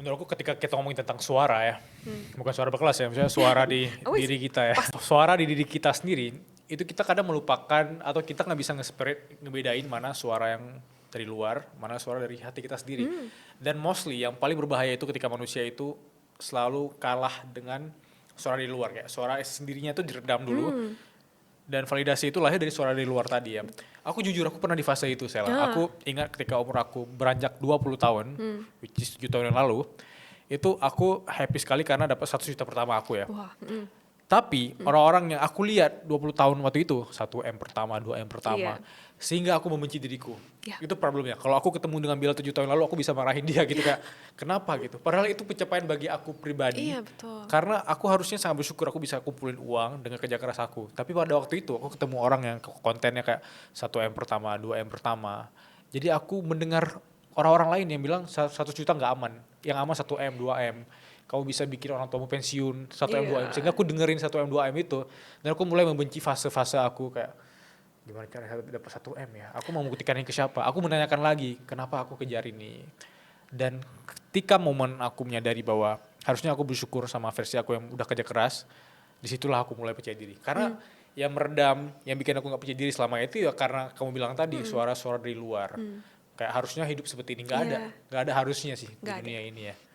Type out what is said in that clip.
Menurutku ketika kita ngomongin tentang suara ya, bukan suara berkelas ya, misalnya suara di Wis, diri kita ya. Suara di diri kita sendiri, itu kita kadang melupakan atau kita nggak bisa ngebedain mana suara yang dari luar, mana suara dari hati kita sendiri. Dan mostly yang paling berbahaya itu ketika manusia itu selalu kalah dengan suara dari luar, kayak suara sendirinya itu diredam dulu, dan validasi itu lahir dari suara dari luar tadi ya. Aku jujur, aku pernah di fase itu, Sela. Ah. Aku ingat ketika umur aku beranjak 20 tahun, which is 7 tahun yang lalu, itu aku happy sekali karena dapat 1 juta pertama aku ya. Wah, Tapi orang-orang yang aku lihat 20 tahun waktu itu, 1M pertama, 2M pertama, Iya. sehingga aku membenci diriku. Ya. Itu problemnya. Kalau aku ketemu dengan Bila 7 tahun lalu, aku bisa marahin dia gitu kayak, kenapa gitu. Padahal itu pencapaian bagi aku pribadi. Iya, betul. Karena aku harusnya sangat bersyukur aku bisa kumpulin uang dengan kerja keras aku. Tapi pada waktu itu aku ketemu orang yang kontennya kayak 1M pertama, 2M pertama. Jadi aku mendengar orang-orang lain yang bilang 1 juta nggak aman. Yang aman 1M, 2M. Kamu bisa bikin orang tuamu pensiun 1M, 2M. Iya. Sehingga aku dengerin 1M, 2M itu. Dan aku mulai membenci fase-fase aku kayak, gimana caranya dapat 1M ya? Aku mau membuktikan ini ke siapa? Aku menanyakan lagi, kenapa aku kejar ini? Dan ketika momen aku menyadari bahwa harusnya aku bersyukur sama versi aku yang udah kerja keras, disitulah aku mulai percaya diri. Karena yang meredam, yang bikin aku gak percaya diri selama itu ya karena kamu bilang tadi, suara-suara dari luar. Kayak harusnya hidup seperti ini, gak ada. Iya. Gak ada harusnya sih di Nggak ada. dunia ini ya.